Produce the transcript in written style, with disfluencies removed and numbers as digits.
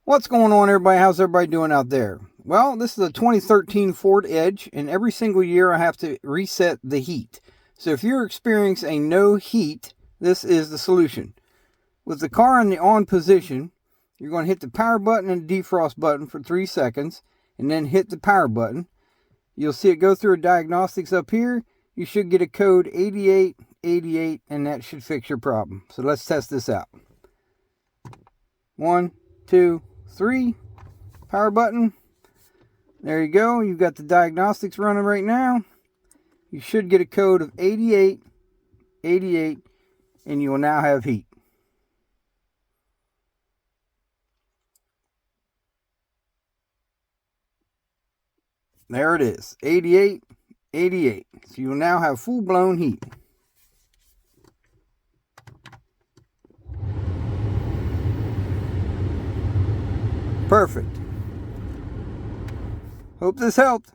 What's going on, everybody? How's everybody doing out there? Well, this is a 2013 Ford Edge, and every single year I have to reset the heat. So if you're experiencing no heat, this is the solution. With the car in the on position, you're going to hit the power button and the defrost button for 3 seconds, and then hit the power button. You'll see it go through a diagnostics up here. You should get a code 8888, and that should fix your problem. So let's test this out. 1, 2, 3, power button. There you go. You've got the diagnostics running right now. You should get a code of 8888, and you will now have heat. There it is, 8888. So you will now have full-blown heat. Perfect. Hope this helped.